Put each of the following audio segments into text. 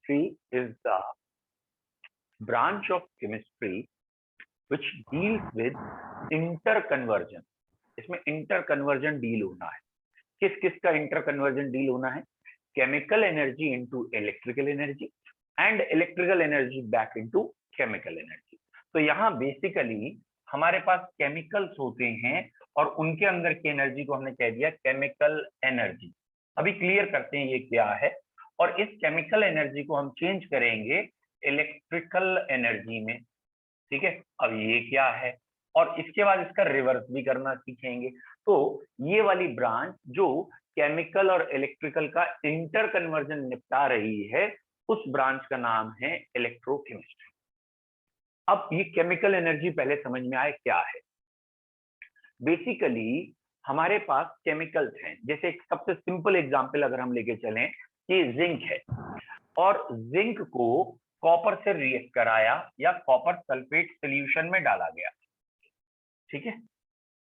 chemistry is the branch of chemistry which deals with interconversion. इसमें interconversion deal होना है. किस किस का इंटरकन्वर्जन डील होना है? Chemical energy into electrical energy and electrical energy back into chemical energy. तो यहाँ बेसिकली हमारे पास केमिकल्स होते हैं और उनके अंदर की एनर्जी को हमने कह दिया केमिकल एनर्जी. अभी क्लियर करते हैं ये क्या है, और इस केमिकल एनर्जी को हम चेंज करेंगे इलेक्ट्रिकल एनर्जी में. ठीक है, अब ये क्या है, और इसके बाद इसका रिवर्स भी करना सीखेंगे. तो ये वाली ब्रांच जो केमिकल और इलेक्ट्रिकल का इंटर कन्वर्जन निपटा रही है, उस ब्रांच का नाम है इलेक्ट्रोकेमिस्ट्री. अब ये केमिकल एनर्जी पहले समझ में आए क्या है. बेसिकली हमारे पास केमिकल्स हैं. जैसे एक सबसे सिंपल एग्जांपल अगर हम लेके चलें कि जिंक है, और जिंक को कॉपर से रिएक्ट कराया या कॉपर सल्फेट सॉल्यूशन में डाला गया. ठीक है,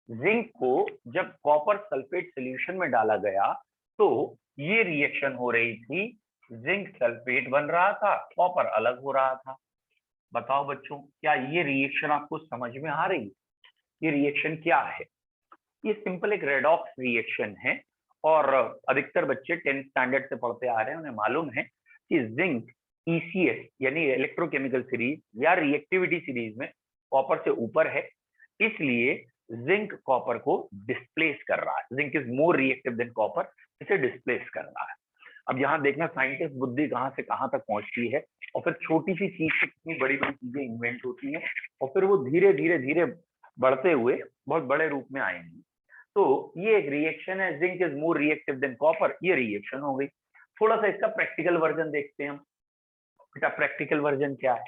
जिंक को जब कॉपर सल्फेट सॉल्यूशन में डाला गया तो ये रिएक्शन हो रही थी. जिंक सल्फेट बन रहा था, कॉपर अलग हो रहा था. बताओ बच्चों, क्या ये रिएक्शन आपको समझ में आ रही? ये रिएक्शन क्या है? ये सिंपल एक रेडॉक्स रिएक्शन है, और अधिकतर बच्चे 10th स्टैंडर्ड से पढ़ते आ रहे हैं, उन्हें मालूम है कि जिंक ECS यानी इलेक्ट्रोकेमिकल सीरीज या रिएक्टिविटी सीरीज में कॉपर से ऊपर है, इसलिए जिंक कॉपर को डिस्प्लेस कर रहा है. Zinc is more reactive than copper, इसे डिस्प्लेस कर रहा है. अब यहाँ देखना साइंटिस्ट बुद्धि कहाँ से कहाँ तक पहुंचती है, और फिर छोटी सी चीज से कितनी बड़ी बड़ी चीजें इन्वेंट होती हैं, और फिर वो धीरे धीरे धीरे बढ़ते हुए बहुत बड़े रूप में आएंगी. तो ये एक रिएक्शन है, zinc is more reactive than copper, ये रिएक्शन हो गई. थोड़ा सा इसका प्रैक्टिकल वर्जन देखते हैं हम. बेटा प्रैक्टिकल वर्जन क्या है?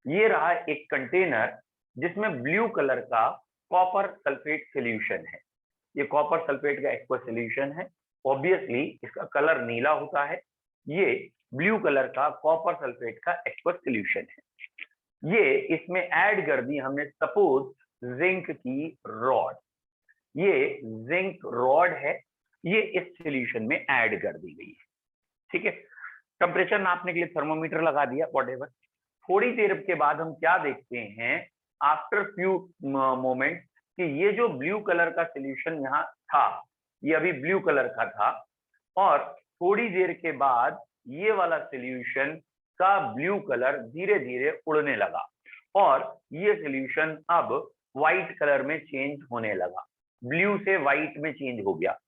ये रहा एक कंटेनर जिसमें ब्लू कलर का कॉपर सल्फेट सॉल्यूशन है. ये कॉपर सल्फेट का एक्वा सॉल्यूशन है. ऑब्वियसली इसका कलर नीला होता है. ये ब्लू कलर का कॉपर सल्फेट का एक्वा सॉल्यूशन है. ये इसमें ऐड कर दी हमने सपोज जिंक की रॉड. ये जिंक रॉड है, ये इस सॉल्यूशन में ऐड कर दी गई है. ठीक है, टेम्परेचर नापने के लिए थर्मोमीटर लगा दिया, व्हाटएवर. थोड़ी देर के बाद हम क्या देखते हैं, आफ्टर फ्यू मोमेंट, कि ये जो ब्लू कलर का सॉल्यूशन यहाँ था, ये अभी ब्लू कलर का था, और थोड़ी देर के बाद ये वाला सॉल्यूशन का ब्लू कलर धीरे धीरे उड़ने लगा, और ये सॉल्यूशन अब व्हाइट कलर में चेंज होने लगा. ब्लू से व्हाइट में चेंज हो गया.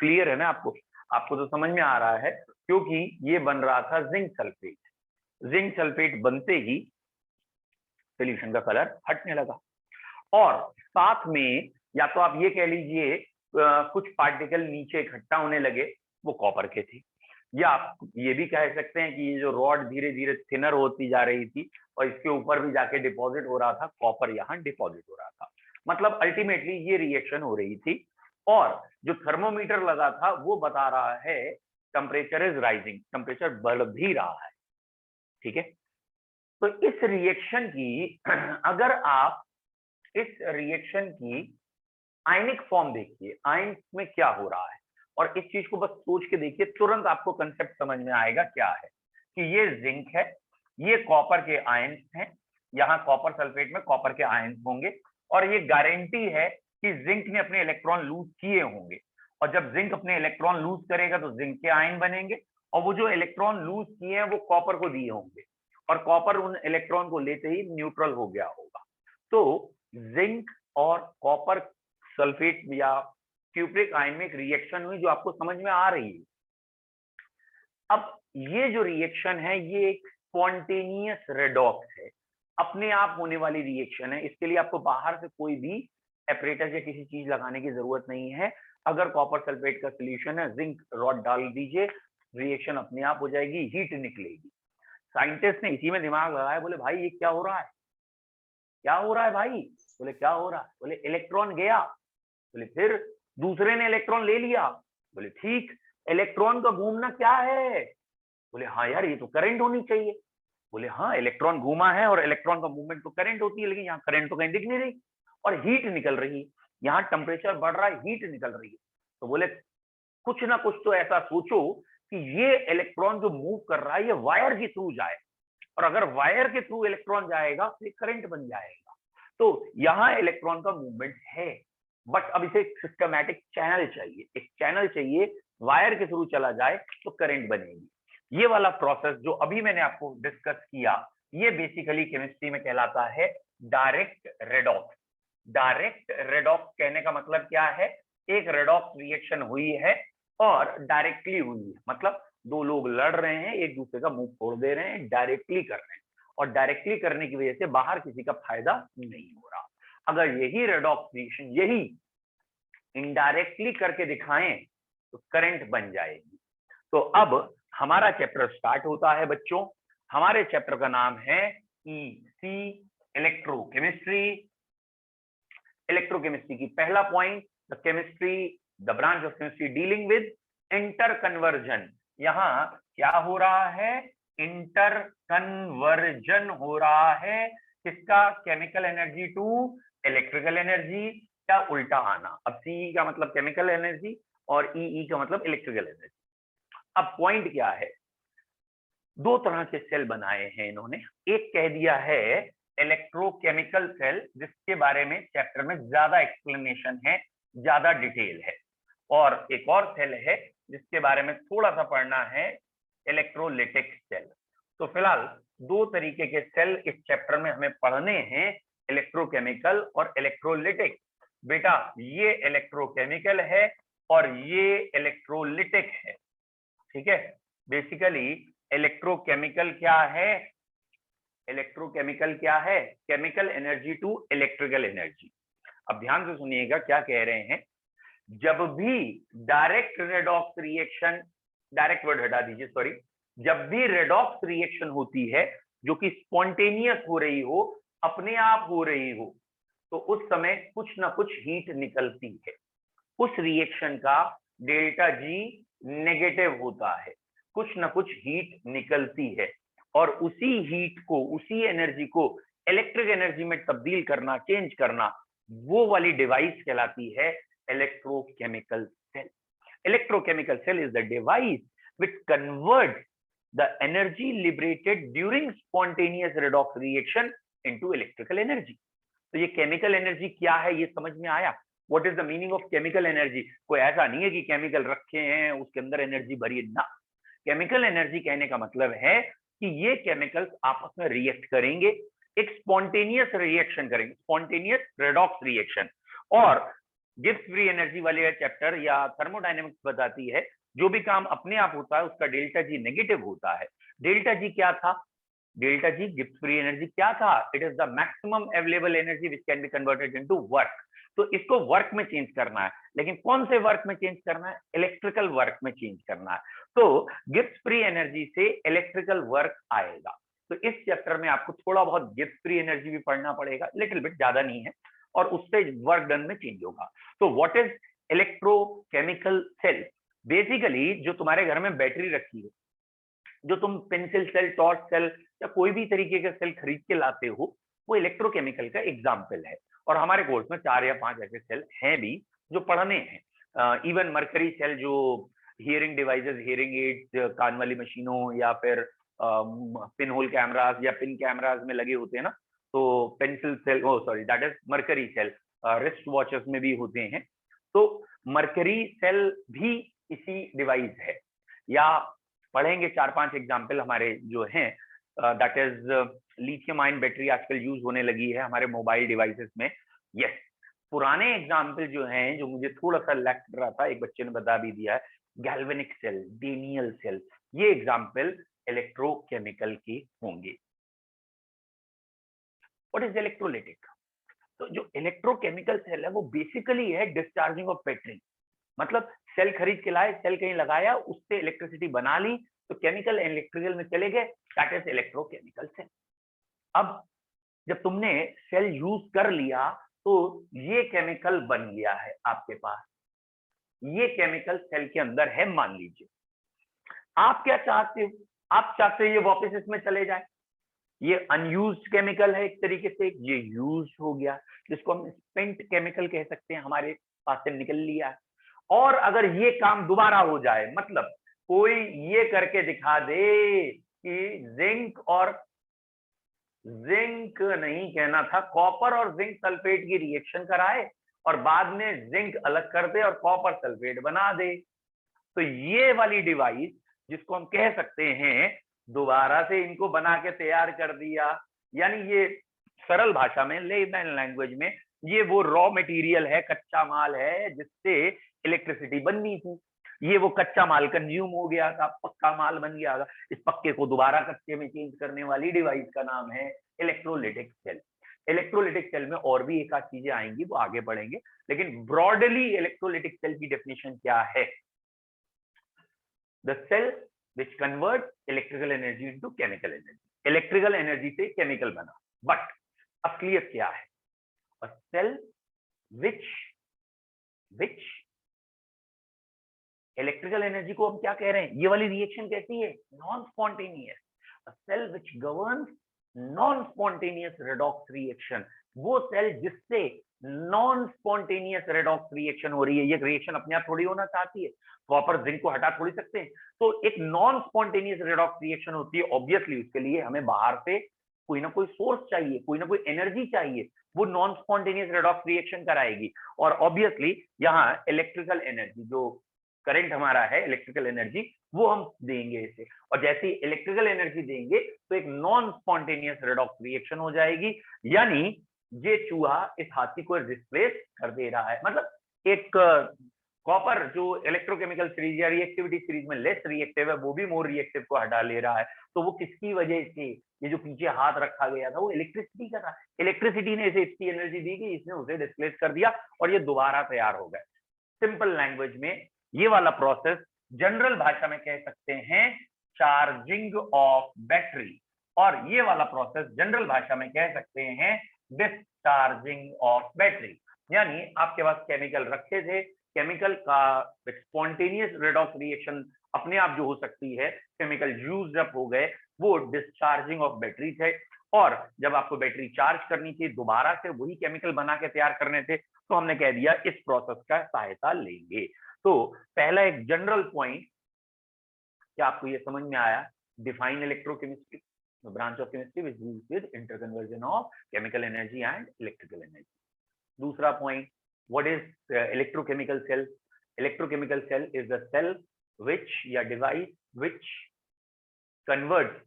क्लियर है ना आपको? आपको तो समझ में आ रहा है, क्योंकि ये बन रहा था जिंक सल्फेट. जिंक सल्फेट बनते ही सॉल्यूशन का कलर हटने लगा, और साथ में या तो आप ये कह लीजिए कुछ पार्टिकल नीचे इकट्ठा होने लगे, वो कॉपर के थे, या आप ये भी कह सकते हैं कि ये जो रॉड धीरे धीरे थिनर होती जा रही थी और इसके ऊपर भी जाके डिपॉजिट हो रहा था, कॉपर यहाँ डिपॉजिट हो रहा था. मतलब अल्टीमेटली ये रिएक्शन हो रही थी, और जो थर्मोमीटर लगा था वो बता रहा है टेम्परेचर इज राइजिंग, टेम्परेचर बढ़ भी रहा है. ठीक है, तो इस रिएक्शन की अगर आप इस रिएक्शन की आयनिक फॉर्म देखिए, आयन में क्या हो रहा है, और इस चीज को बस सोच के देखिए, तुरंत आपको कंसेप्ट समझ में आएगा क्या है. कि ये जिंक है, ये कॉपर के आयन हैं, यहाँ कॉपर सल्फेट में कॉपर के आयन होंगे, और ये गारंटी है कि जिंक ने अपने इलेक्ट्रॉन लूज किए होंगे, और जब जिंक अपने इलेक्ट्रॉन लूज करेगा तो जिंक के आयन बनेंगे, और वो जो इलेक्ट्रॉन लूज किए हैं वो कॉपर को दिए होंगे, और कॉपर उन इलेक्ट्रॉन को लेते ही न्यूट्रल हो गया होगा. तो जिंक और कॉपर सल्फेट या क्यूप्रिक आयन में एक रिएक्शन हुई जो आपको समझ में आ रही है. अब ये जो रिएक्शन है ये एक स्पॉन्टेनियस रेडॉक्स है, अपने आप होने वाली रिएक्शन है. इसके लिए आपको बाहर से कोई भी एपरेटस या किसी चीज लगाने की जरूरत नहीं है. अगर कॉपर सल्फेट का सॉल्यूशन है, जिंक रॉड डाल दीजिए, रिएक्शन अपने आप हो जाएगी, हीट निकलेगी. साइंटिस्ट ने इसी में दिमाग लगाया, बोले भाई ये क्या हो रहा है, क्या हो रहा है भाई? बोले क्या हो रहा है? बोले इलेक्ट्रॉन गया. बोले फिर दूसरे ने इलेक्ट्रॉन ले लिया. बोले ठीक, इलेक्ट्रॉन का घूमना क्या है? बोले हाँ यार ये तो करंट होनी चाहिए. बोले हाँ, इलेक्ट्रॉन घूमा है और इलेक्ट्रॉन का मूवमेंट तो करंट होती है, लेकिन यहाँ करंट तो कहीं दिख नहीं रही, और हीट निकल रही है. यहाँ टेम्परेचर बढ़ रहा है, हीट निकल रही है. तो बोले कुछ ना कुछ तो ऐसा सोचो कि ये इलेक्ट्रॉन जो मूव कर रहा है ये वायर के थ्रू जाए, और अगर वायर के थ्रू इलेक्ट्रॉन जाएगा तो ये करंट बन जाएगा। तो यहां इलेक्ट्रॉन का मूवमेंट है, बट अब इसे एक सिस्टमैटिक चैनल चाहिए, एक चैनल चाहिए, वायर के थ्रू चला जाए तो करंट बनेगी। ये वाला प्रोसेस जो अभी मैंने आपको डिस्कस किया, ये बेसिकली केमिस्ट्री में कहलाता है डायरेक्ट रेडॉक्स। डायरेक्ट रेडॉक्स कहने का मतलब क्या है? एक रेडॉक्स रिएक्शन हुई है और डायरेक्टली हुई है, मतलब दो लोग लड़ रहे हैं, एक दूसरे का मुंह फोड़ दे रहे हैं, डायरेक्टली कर रहे हैं, और डायरेक्टली करने की वजह से बाहर किसी का फायदा नहीं हो रहा। अगर यही रेडॉक्स रिएक्शन यही इनडायरेक्टली करके दिखाएं तो करंट बन जाएगी। तो अब हमारा चैप्टर स्टार्ट होता है बच्चों। हमारे चैप्टर का नाम है ईसी, इलेक्ट्रोकेमिस्ट्री। इलेक्ट्रोकेमिस्ट्री की पहला point, the chemistry, the branch of chemistry dealing with inter conversion. यहां क्या हो रहा है? इंटर कन्वर्जन हो रहा है। किसका? Chemical energy to electrical energy, या उल्टा आना। अब सीई का मतलब केमिकल एनर्जी और ईई का मतलब इलेक्ट्रिकल एनर्जी। अब पॉइंट क्या है? दो तरह के सेल बनाए हैं इन्होंने। एक कह दिया है इलेक्ट्रोकेमिकल सेल, जिसके बारे में चैप्टर में ज्यादा एक्सप्लेनेशन है, ज्यादा डिटेल है, और एक और सेल है जिसके बारे में थोड़ा सा पढ़ना है, इलेक्ट्रोलिटिक सेल। तो फिलहाल दो तरीके के सेल इस चैप्टर में हमें पढ़ने हैं, इलेक्ट्रोकेमिकल और इलेक्ट्रोलिटिक। बेटा ये इलेक्ट्रोकेमिकल है और ये इलेक्ट्रोलिटिक है, ठीक है। बेसिकली इलेक्ट्रोकेमिकल क्या है? इलेक्ट्रोकेमिकल क्या है? Chemical energy to electrical energy. अब ध्यान से सुनिएगा क्या कह रहे हैं। जब भी direct redox reaction, direct word हटा दीजिए, सॉरी, जब भी रेडॉक्स रिएक्शन होती है जो कि स्पॉन्टेनियस हो रही हो, अपने आप हो रही हो, तो उस समय कुछ ना कुछ हीट निकलती है। उस रिएक्शन का डेल्टा जी नेगेटिव होता है, कुछ ना कुछ हीट निकलती है, और उसी हीट को, उसी एनर्जी को इलेक्ट्रिक एनर्जी में तब्दील करना, चेंज करना, वो वाली डिवाइस कहलाती है electrochemical cell. Electrochemical cell is the device which converts the energy liberated during spontaneous redox reaction into electrical energy। तो ये केमिकल एनर्जी क्या है ये समझ में आया? What is the meaning of chemical energy? कोई ऐसा नहीं है कि केमिकल रखे हैं उसके अंदर एनर्जी भरी है ना। केमिकल एनर्जी कहने का मतलब है कि ये केमिकल्स आपस में रिएक्ट करेंगे, एक स्पॉन्टेनियस रिएक्शन करेंगे, स्पॉन्टेनियस रेडॉक्स रिएक्शन। और गिब्स फ्री एनर्जी वाले चैप्टर या थर्मोडायनेमिक्स बताती है जो भी काम अपने आप होता है उसका डेल्टा जी नेगेटिव होता है। डेल्टा जी क्या था? Delta G Gibbs free energy क्या था? It is the maximum available energy which can be converted into work. तो इसको वर्क में चेंज करना है, लेकिन कौन से वर्क में चेंज करना है? इलेक्ट्रिकल वर्क में चेंज करना है। तो गिब्स फ्री एनर्जी से इलेक्ट्रिकल वर्क आएगा। तो इस चैप्टर में आपको थोड़ा बहुत गिब्स फ्री एनर्जी भी पढ़ना पड़ेगा, लिटिल बिट, ज्यादा नहीं है, और उससे वर्क डन में चेंज होगा। तो what is electrochemical cell? Basically जो तुम्हारे घर में बैटरी रखी है, जो तुम पेंसिल सेल, टॉर्च सेल या कोई भी तरीके का सेल खरीद के लाते हो, वो इलेक्ट्रोकेमिकल का एग्जाम्पल है। और हमारे कोर्स में 4 या 5 ऐसे सेल हैं भी जो पढ़ने हैं। इवन मर्करी सेल जो हियरिंग डिवाइसेस, हियरिंग एड्स, कान वाली मशीनों या फिर पिन होल कैमरास या पिन कैमरास में लगे होते हैं ना, तो pencil cell, sorry that is mercury cell, wrist watches में भी होते हैं। तो मर्करी सेल भी इसी डिवाइस है। या पढ़ेंगे 4-5 एग्जाम्पल हमारे जो हैं, that is lithium ion battery आजकल यूज होने लगी है हमारे मोबाइल डिवाइसेस में। यस, पुराने एग्जाम्पल जो हैं, जो मुझे थोड़ा सा लग रहा था, एक बच्चे ने बता भी दिया है, गैल्वेनिक सेल, डेनियल सेल, ये एग्जाम्पल इलेक्ट्रोकेमिकल के होंगे। What is electrolytic? तो जो इलेक्ट्रोकेमिकल सेल है वो बेसिकली है डिस्चार्जिंग ऑफ बैटरी। मतलब सेल खरीद के लाए, सेल कहीं लगाया, उससे इलेक्ट्रिसिटी बना ली, तो केमिकल इलेक्ट्रिकल में चले गए, दैट इज इलेक्ट्रोकेमिकल सेल। अब जब तुमने सेल यूज कर लिया तो ये केमिकल बन गया है आपके पास, ये केमिकल सेल के अंदर है, मान लीजिए। आप क्या चाहते हो? आप चाहते हो ये वापस इसमें चले जाए। ये अनयूज्ड केमिकल है एक तरीके से, ये यूज हो गया, जिसको हम स्पेंट केमिकल कह सकते हैं, हमारे पास से निकल लिया है। और अगर ये काम दोबारा हो जाए, मतलब कोई ये करके दिखा दे कि जिंक नहीं कहना था, कॉपर और जिंक सल्फेट की रिएक्शन कराए और बाद में जिंक अलग कर दे और कॉपर सल्फेट बना दे। तो ये वाली डिवाइस जिसको हम कह सकते हैं दोबारा से इनको बना के तैयार कर दिया, यानी ये सरल भाषा में, लेमैन लैंग्वेज में, ये वो रॉ मटेरियल है, कच्चा माल है जिससे इलेक्ट्रिसिटी बननी थी। ये वो कच्चा माल कंज्यूम हो गया था, पक्का माल बन गया था। इस पक्के को दोबारा कच्चे में चेंज करने वाली डिवाइस का नाम है इलेक्ट्रोलिटिक सेल। इलेक्ट्रोलिटिक सेल में और भी एक आध चीजें आएंगी, वो आगे बढ़ेंगे, लेकिन ब्रॉडली इलेक्ट्रोलिटिक सेल की डेफिनेशन क्या है? The cell which converts electrical energy into chemical energy. Electrical energy से केमिकल बना, बट असलियत क्या है? A cell which electrical energy को हम क्या कह रहे हैं? ये वाली रिएक्शन कैसी है? Non spontaneous. A cell which governs non spontaneous redox reaction, वो सेल जिससे नॉन स्पॉन्टेनियस रेडॉक्स रिएक्शन हो रही है। ये रिएक्शन अपने आप थोड़ी होना चाहती है, कॉपर जिंक को हटा थोड़ी सकते हैं। तो एक नॉन स्पॉन्टेनियस रेडॉक्स रिएक्शन होती है, ऑब्वियसली उसके लिए हमें बाहर से कोई ना कोई सोर्स चाहिए, कोई ना कोई एनर्जी चाहिए, वो नॉन स्पॉन्टेनियस रेडॉक्स रिएक्शन कराएगी। और ऑब्वियसली यहाँ इलेक्ट्रिकल एनर्जी, जो करंट हमारा है, इलेक्ट्रिकल एनर्जी, वो हम देंगे इसे। और जैसे ही इलेक्ट्रिकल एनर्जी देंगे तो एक नॉन स्पॉन्टेनियस रेडॉक्स रिएक्शन हो जाएगी, यानी ये चूहा इस हाथी को रिप्लेस कर दे रहा है। मतलब एक कॉपर जो इलेक्ट्रोकेमिकल सीरीज या रिएक्टिविटी सीरीज में लेस रिएक्टिव है, वो भी मोर रिएक्टिव को हटा ले रहा है। तो वो किसकी वजह से? ये जो पीछे हाथ रखा गया था वो इलेक्ट्रिसिटी का था। इलेक्ट्रिसिटी ने इसे इतनी एनर्जी दी कि इसने उसे डिस्प्लेस कर दिया और ये दोबारा तैयार हो गए। सिंपल लैंग्वेज में ये वाला प्रोसेस जनरल भाषा में कह सकते हैं चार्जिंग ऑफ बैटरी, और ये वाला प्रोसेस जनरल भाषा में कह सकते हैं डिस्चार्जिंग ऑफ बैटरी। यानी आपके पास केमिकल रखे थे, केमिकल का स्पॉन्टेनियस रेडॉक्स रिएक्शन अपने आप जो हो सकती है, केमिकल यूज्ड अप हो गए, वो डिस्चार्जिंग ऑफ बैटरी थे। और जब आपको बैटरी चार्ज करनी थी, दोबारा से वही केमिकल बना के तैयार करने थे, तो हमने कह दिया इस प्रोसेस का सहायता लेंगे। तो पहला एक जनरल पॉइंट, क्या आपको ये समझ में आया? Define electrochemistry, branch of chemistry which deals with interconversion of chemical energy and electrical energy. दूसरा point, what is electrochemical cell? Electrochemical cell is the cell which या device which converts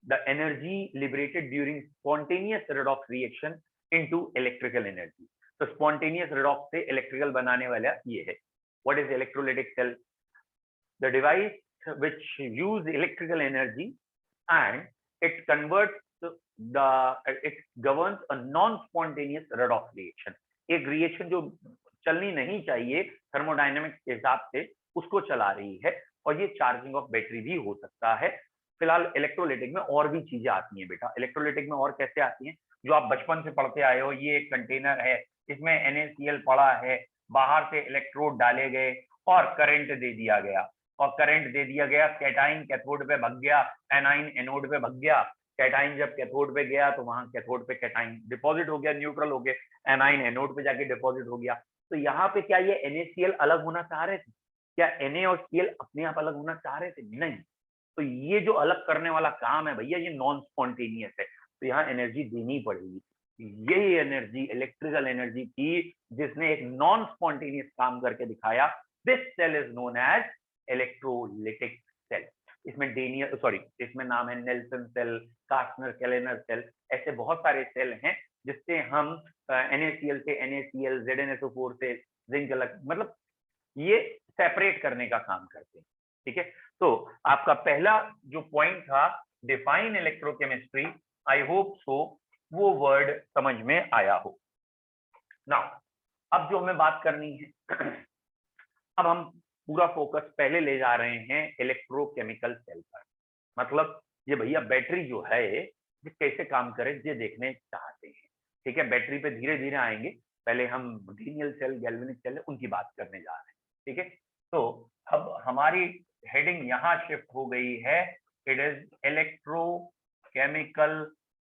the energy liberated during spontaneous redox reaction into electrical energy. तो spontaneous redox से electrical बनाने वाला ये है। What is electrolytic cell? The device which use electrical energy and it converts it governs a non-spontaneous redox reaction. एक reaction जो चलनी नहीं चाहिए थर्मोडायनेमिक्स के हिसाब से, उसको चला रही है। और ये चार्जिंग ऑफ बैटरी भी हो सकता है। फिलहाल इलेक्ट्रोलिटिक में और भी चीजें आती हैं बेटा। इलेक्ट्रोलिटिक में और कैसे आती हैं, जो आप बचपन से पढ़ते आए हो, ये एक कंटेनर है, इसमें NaCl पड़ा है, बाहर से इलेक्ट्रोड डाले गए और करंट दे दिया गया, और करंट दे दिया गया, कैटाइन कैथोड पे भग गया, एनाइन एनोड पे भग गया। कैटाइन जब कैथोड पे गया तो वहां कैथोड पे कैटाइन डिपॉजिट हो गया, न्यूट्रल हो गए, एनाइन एनोड पे जाके डिपॉजिट हो गया। तो यहाँ पे क्या ये NaCl अलग होना चाह रहे थे? क्या Na और Cl अपने आप अलग होना चाह रहे थे? नहीं। तो ये जो अलग करने वाला काम है भैया, ये नॉन स्पॉन्टेनियस है, तो यहाँ एनर्जी देनी पड़ेगी। यही एनर्जी इलेक्ट्रिकल एनर्जी थी जिसने एक नॉन स्पॉन्टेनियस काम करके दिखाया। This cell is known as electrolytic cell. इसमें नाम है Nelson cell, Castner Kellner cell, ऐसे बहुत सारे सेल हैं जिससे हम NaCl से NaCl, ZnSO4 से जिंक अलग, मतलब ये सेपरेट करने का काम करते हैं। ठीक है, तो आपका पहला जो पॉइंट था define electrochemistry, I hope so वो वर्ड समझ में आया हो। नाउ अब जो हमें बात करनी है अब हम पूरा फोकस पहले ले जा रहे हैं इलेक्ट्रोकेमिकल सेल पर। मतलब ये भैया बैटरी जो है ये कैसे काम करे ये देखने चाहते हैं। ठीक है, बैटरी पे धीरे धीरे आएंगे, पहले हम ग्रीनियल सेल, गैल्वेनिक सेल है, उनकी बात करने जा रहे हैं। ठीक है, तो अब हमारी हेडिंग यहाँ शिफ्ट हो गई है, इट इज इलेक्ट्रोकेमिकल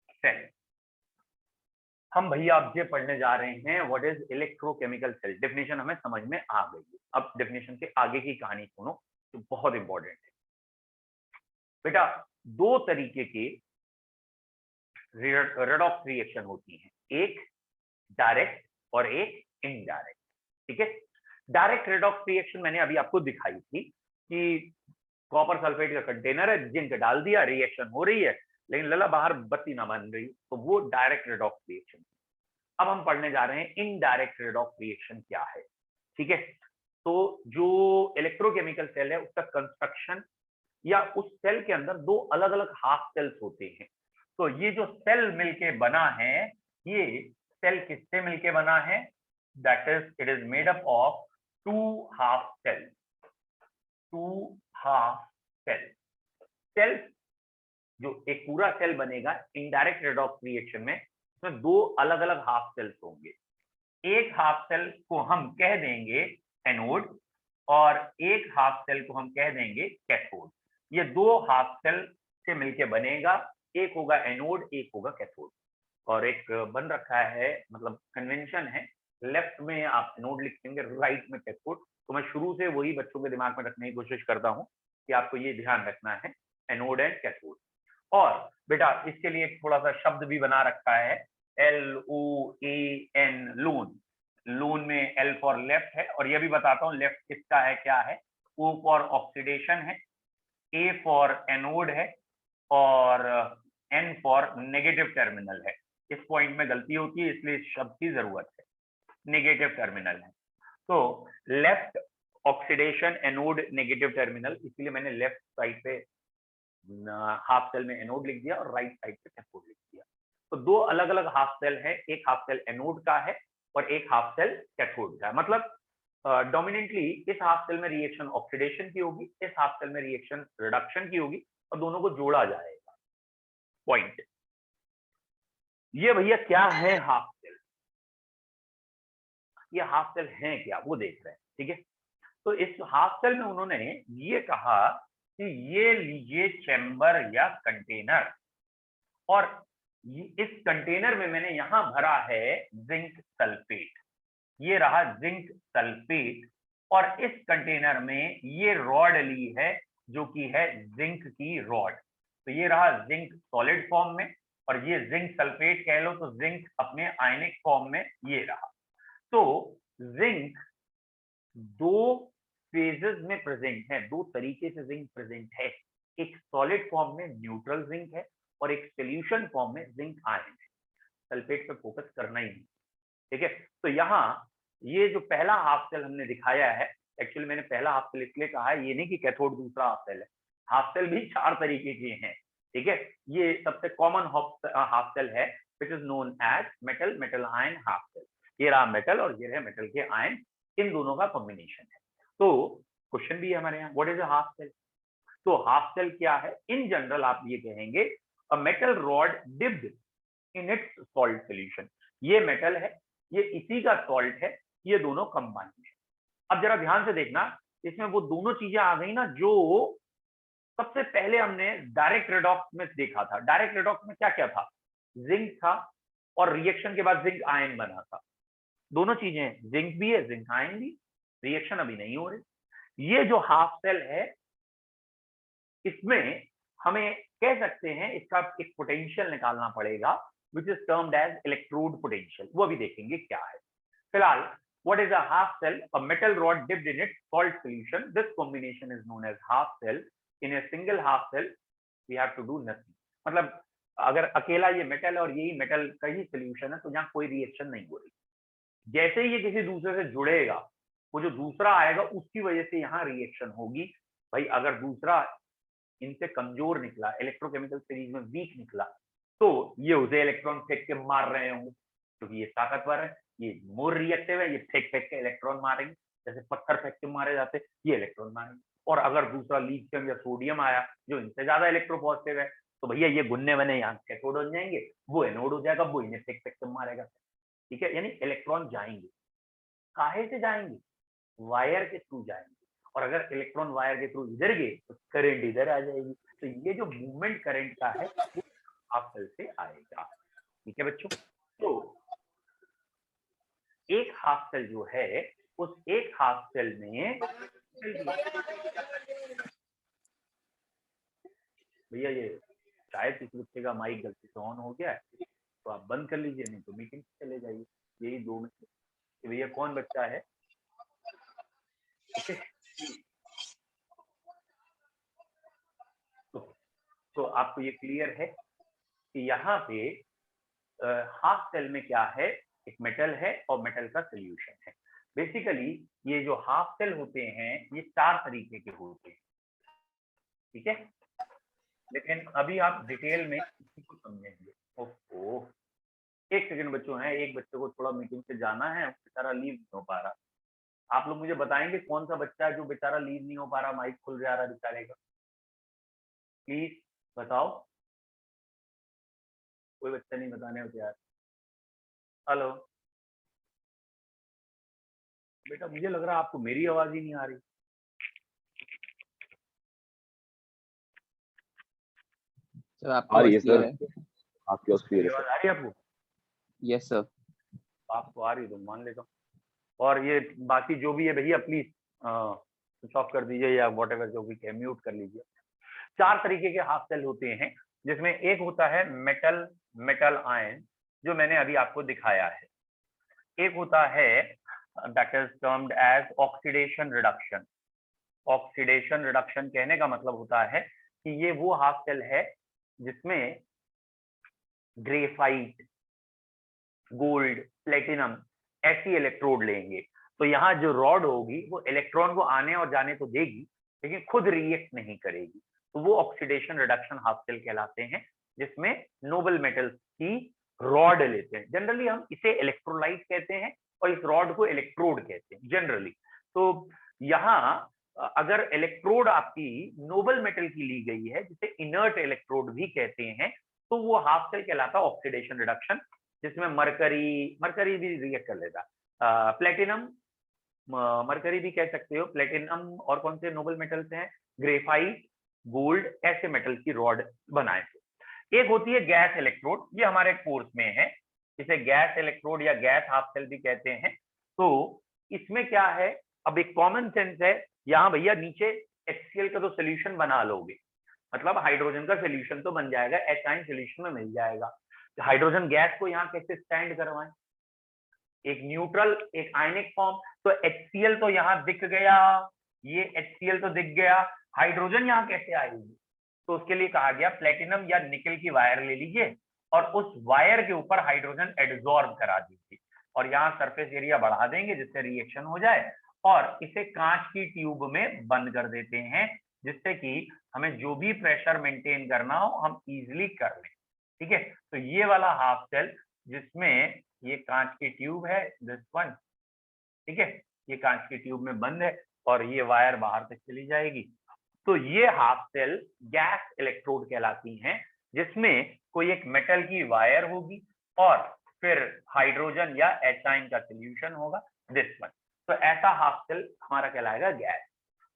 सेल। हम भैया अब ये पढ़ने जा रहे हैं what is electrochemical cell. Definition हमें समझ में आ गई है, अब डेफिनेशन के आगे की कहानी सुनो। जो बहुत इंपॉर्टेंट है बेटा। दो तरीके के रेडॉक्स रिएक्शन होती हैं, एक डायरेक्ट और एक इनडायरेक्ट। ठीक है, डायरेक्ट रेडॉक्स रिएक्शन मैंने अभी आपको दिखाई थी कि कॉपर सल्फेट का कंटेनर है, जिंक डाल दिया, रिएक्शन हो रही है, लेकिन लला बाहर बत्ती ना बन रही, तो वो डायरेक्ट रेडॉक्स रिएक्शन। अब हम पढ़ने जा रहे हैं इनडायरेक्ट रेडॉक्स रिएक्शन क्या है। ठीक है, तो जो इलेक्ट्रोकेमिकल सेल है उसका कंस्ट्रक्शन या उस सेल के अंदर दो अलग अलग हाफ सेल्स होते हैं। तो ये जो सेल मिलके बना है, ये सेल किससे मिलके बना है? That is it is made up of two half cell, two half cell. Cell जो एक पूरा सेल बनेगा इनडायरेक्ट रेडॉक्स रिएक्शन में, उसमें दो अलग अलग हाफ सेल्स होंगे। एक हाफ सेल को हम कह देंगे एनोड और एक हाफ सेल को हम कह देंगे कैथोड। ये दो हाफ सेल से मिलके बनेगा, एक होगा एनोड एक होगा कैथोड। और एक बन रखा है, मतलब कन्वेंशन है, लेफ्ट में आप एनोड लिखेंगे, राइट में कैथोड। तो मैं शुरू से वही बच्चों के दिमाग में रखने की कोशिश करता हूँ कि आपको ये ध्यान रखना है, एनोड एंड कैथोड। और बेटा इसके लिए थोड़ा सा शब्द भी बना रखा है, LOAN, लून। लून में L फॉर लेफ्ट है, और ये भी बताता हूँ लेफ्ट किसका है क्या है। O फॉर ऑक्सीडेशन है, A फॉर एनोड है, और N फॉर नेगेटिव टर्मिनल है। इस पॉइंट में गलती होती है, इसलिए इस शब्द की जरूरत है, नेगेटिव टर्मिनल है। तो left oxidation, anode, negative terminal, इसलिए मैंने लेफ्ट साइड पे हाफ सेल में एनोड लिख दिया और राइट साइड पे कैथोड लिख दिया। तो दो अलग अलग हाफ सेल है, एक हाफ सेल एनोड का है और एक हाफ सेल कैथोड का है। मतलब डोमिनेंटली इस हाफ सेल में रिएक्शन ऑक्सीडेशन की होगी, इस हाफ सेल में रिएक्शन रिडक्शन की होगी, और दोनों को जोड़ा जाएगा। पॉइंट ये भैया क्या है हाफ सेल, ये हाफ सेल है क्या वो देख रहे हैं। ठीक है, तो इस हाफ सेल में उन्होंने ये कहा कि ये लीजिए चैम्बर या कंटेनर, और इस कंटेनर में मैंने यहां भरा है जिंक सल्फेट। ये रहा जिंक सल्फेट, और इस कंटेनर में ये रॉड ली है जो कि है जिंक की रॉड। तो ये रहा जिंक सॉलिड फॉर्म में, और ये जिंक सल्फेट कह लो तो जिंक अपने आयनिक फॉर्म में ये रहा। तो जिंक दो फेजेस में प्रेजेंट है, दो तरीके से जिंक प्रेजेंट है। एक सॉलिड फॉर्म में न्यूट्रल जिंक है, और एक सॉल्यूशन फॉर्म में जिंक आयन है। सल्फेट पे फोकस करना ही नहीं। ठीक है, तो यहाँ ये जो पहला हाफ सेल हमने दिखाया है, एक्चुअली मैंने पहला हाफ सेल इसलिए कहा है, ये नहीं कि कैथोड दूसरा हाफ सेल है। हाफ सेल भी चार तरीके के हैं। ठीक है, ये सबसे कॉमन हाफ सेल है which is known as metal metal ion half cell. ये रहा मेटल और ये रहे मेटल के आयन, इन दोनों का कॉम्बिनेशन है। तो क्वेश्चन भी है हमारे यहाँ, what is a half cell? तो हाफ सेल क्या है? इन जनरल आप ये कहेंगे a metal rod dipped in its salt solution. ये मेटल है, ये इसी का सॉल्ट है, ये दोनों कंबाइंड है। अब जरा ध्यान से देखना, इसमें वो दोनों चीजें आ गई ना जो सबसे पहले हमने डायरेक्ट रेडॉक्स में देखा था। डायरेक्ट रेडॉक्स में क्या क्या था? जिंक था, और रिएक्शन के बाद जिंक आयन बना था। दोनों चीजें, जिंक भी है जिंक आयन भी, रिएक्शन अभी नहीं हो रही। ये जो हाफ सेल है, इसमें हमें कह सकते हैं इसका एक पोटेंशियल निकालना पड़ेगा which is termed as electrode potential. वो अभी देखेंगे क्या है। फिलहाल what is a half cell? A metal rod dipped in its salt solution. This combination is known as half cell. In a single half cell we have to do nothing. मतलब अगर अकेला ये मेटल और यही metal का ही solution है तो यहाँ कोई रिएक्शन नहीं हो रही। जैसे ही ये किसी दूसरे से जुड़ेगा, वो जो दूसरा आएगा उसकी वजह से यहाँ रिएक्शन होगी। भाई अगर दूसरा इनसे कमजोर निकला, इलेक्ट्रोकेमिकल सीरीज में वीक निकला, तो ये उसे इलेक्ट्रॉन फेंक के मार रहे होंगे, क्योंकि ये ताकतवर है, ये मोर रिएक्टिव है, ये फेंक फेंक के इलेक्ट्रॉन मारेंगे। जैसे पत्थर फेंक के मारे जाते, ये इलेक्ट्रॉन मारेंगे। और अगर दूसरा लिथियम या सोडियम आया जो इनसे ज्यादा इलेक्ट्रोपॉजिटिव है, तो भैया ये गुन्ने बने यहाँ कैथोड हो जाएंगे, वो एनोड हो जाएगा, वो इन्हें फेंक फेंक के मारेगा। ठीक है, यानी इलेक्ट्रॉन जाएंगे। काहे से जाएंगे? वायर के थ्रू जाएंगे, और अगर इलेक्ट्रॉन वायर के थ्रू इधर गए तो करंट इधर आ जाएगी। तो ये जो मूवमेंट करंट का है वो हाफ सेल से आएगा। ठीक है बच्चों, तो एक हाफ सेल जो है, उस एक हाफ सेल में भैया ये शायद किसी बच्चे का माइक गलती से ऑन हो गया है, तो आप बंद कर लीजिए, नहीं तो मीटिंग चले जाइए। यही 2 मिनट। भैया कौन बच्चा है? ओके, तो आपको ये क्लियर है कि यहाँ पे हाफ सेल में क्या है, एक मेटल है और मेटल का सोल्यूशन है। बेसिकली ये जो हाफ सेल होते हैं ये 4 तरीके के होते हैं, ठीक है, लेकिन अभी आप डिटेल में इसी को समझेंगे। ओहो, एक सेकंड बच्चों है, एक बच्चे को थोड़ा मीटिंग से जाना है, बेचारा लीव नहीं हो पा रहा। आप लोग मुझे बताएंगे कौन सा बच्चा है जो बेचारा लीव नहीं हो पा रहा, माइक खुल जा रहा बेचारे का, प्लीज बताओ। कोई बच्चा नहीं बताने हो यार। हेलो बेटा, मुझे लग रहा है आपको मेरी आवाज ही नहीं आ रही। सर आपकी आवाज क्लियर है? आपकी आवाज क्लियर है आवाज आ रही है आपको? Yes sir. आपको आ रही तो मान लेता हूँ। और ये बाकी जो भी है भैया प्लीज स्विच ऑफ कर दीजिए या व्हाटएवर जो भी है म्यूट कर लीजिए। 4 तरीके के हाफ सेल होते हैं, जिसमें एक होता है मेटल मेटल आयन, जो मैंने अभी आपको दिखाया है। एक होता है that is termed as oxidation reduction. Oxidation reduction कहने का मतलब होता है कि ये वो हाफ सेल है जिसमें ग्रेफाइट, गोल्ड, प्लेटिनम ऐसी इलेक्ट्रोड लेंगे, तो यहाँ जो रॉड होगी वो इलेक्ट्रॉन को आने और जाने तो देगी लेकिन खुद रिएक्ट नहीं करेगी, तो वो ऑक्सीडेशन रिडक्शन हाफ सेल कहलाते हैं, जिसमें नोबल मेटल्स की रॉड लेते हैं। जनरली हम इसे इलेक्ट्रोलाइट कहते हैं और इस रॉड को इलेक्ट्रोड कहते हैं जनरली। तो यहाँ अगर इलेक्ट्रोड आपकी नोबल मेटल की ली गई है, जिसे इनर्ट इलेक्ट्रोड भी कहते हैं, तो वो हाफ सेल कहलाता है ऑक्सीडेशन रिडक्शन, जिसमें मरकरी भी रिएक्ट कर लेता, प्लेटिनम, मरकरी भी कह सकते हो, प्लेटिनम और कौन से नोबल मेटल्स हैं, ग्रेफाइट, गोल्ड, ऐसे मेटल की रॉड बनाए थे। एक होती है गैस इलेक्ट्रोड, ये हमारे कोर्स में है, इसे गैस इलेक्ट्रोड या गैस हाफ सेल भी कहते हैं। तो इसमें क्या है, अब एक कॉमन सेंस है, यहाँ भैया नीचे HCl का तो सोल्यूशन बना लोगे, मतलब हाइड्रोजन का सोल्यूशन तो बन जाएगा, H सोल्यूशन में मिल जाएगा। हाइड्रोजन गैस को यहाँ कैसे स्टैंड करवाएं, एक न्यूट्रल एक आयनिक फॉर्म, तो HCl तो यहाँ दिख गया, ये HCl तो दिख गया, हाइड्रोजन यहाँ कैसे आएगी, तो उसके लिए कहा गया प्लेटिनम या निकल की वायर ले लीजिए और उस वायर के ऊपर हाइड्रोजन एडजॉर्ब करा दीजिए और यहाँ सरफेस एरिया बढ़ा देंगे जिससे रिएक्शन हो जाए, और इसे कांच की ट्यूब में बंद कर देते हैं, जिससे कि हमें जो भी प्रेशर मेंटेन करना हो हम इजिली कर लें। ठीक है, तो ये वाला हाफ सेल जिसमें ये कांच की ट्यूब है, दिस वन, ठीक है, ये कांच की ट्यूब में बंद है और ये वायर बाहर तक चली जाएगी, तो ये हाफ सेल गैस इलेक्ट्रोड कहलाती हैं, जिसमें कोई एक मेटल की वायर होगी और फिर हाइड्रोजन या H का सोल्यूशन होगा, दिस वन। तो ऐसा हाफ सेल हमारा कहलाएगा गैस।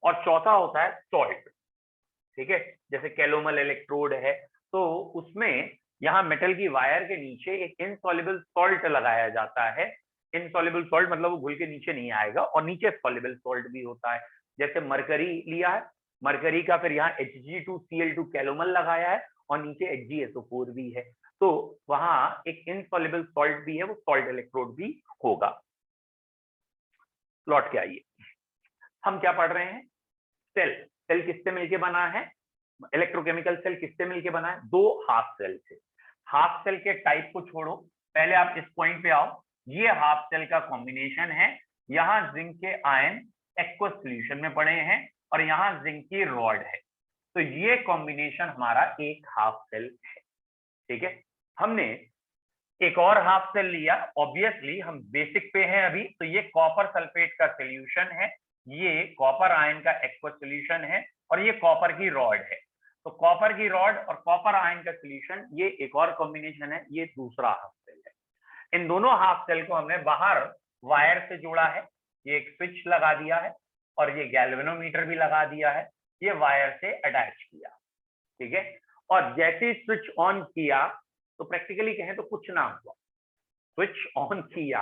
और चौथा होता है सॉल्ट, ठीक है, जैसे कैलोमल इलेक्ट्रोड है, तो उसमें यहाँ मेटल की वायर के नीचे एक इनसॉल्युबल सॉल्ट लगाया जाता है। इनसॉल्युबल सॉल्ट मतलब वो घुल के नीचे नहीं आएगा, और नीचे सॉल्युबल सॉल्ट भी होता है, जैसे मरकरी लिया है, मरकरी का फिर यहाँ Hg2Cl2 कैलोमल लगाया है और नीचे HgSO4 भी है, तो वहां एक इनसॉल्युबल सॉल्ट भी है, वो सॉल्ट इलेक्ट्रोड भी होगा। लौट के आइए, हम क्या पढ़ रहे हैं, सेल। सेल किससे मिलके बना है, इलेक्ट्रोकेमिकल सेल किससे मिलके बना है, 2 हाफ सेल से। हाफ सेल के टाइप को छोड़ो, पहले आप इस पॉइंट पे आओ, ये हाफ सेल का कॉम्बिनेशन है, यहाँ जिंक के आयन एक्वस सॉल्यूशन में पड़े हैं और यहाँ जिंक की रॉड है, तो ये कॉम्बिनेशन हमारा एक हाफ सेल है। ठीक है, हमने एक और हाफ सेल लिया, ऑब्वियसली हम बेसिक पे हैं अभी, तो ये कॉपर सल्फेट का सोल्यूशन है, ये कॉपर आयन का एक्वस सॉल्यूशन है और ये कॉपर की रॉड है, तो कॉपर की रॉड और कॉपर आयन का सोल्यूशन ये एक और कॉम्बिनेशन है, ये दूसरा हाफ सेल है। इन दोनों हाफ सेल को हमने बाहर वायर से जोड़ा है, ये एक स्विच लगा दिया है और ये गैल्वेनोमीटर भी लगा दिया है, ये वायर से अटैच किया, ठीक है, और जैसे स्विच ऑन किया तो प्रैक्टिकली कहें तो कुछ ना हुआ, स्विच ऑन किया,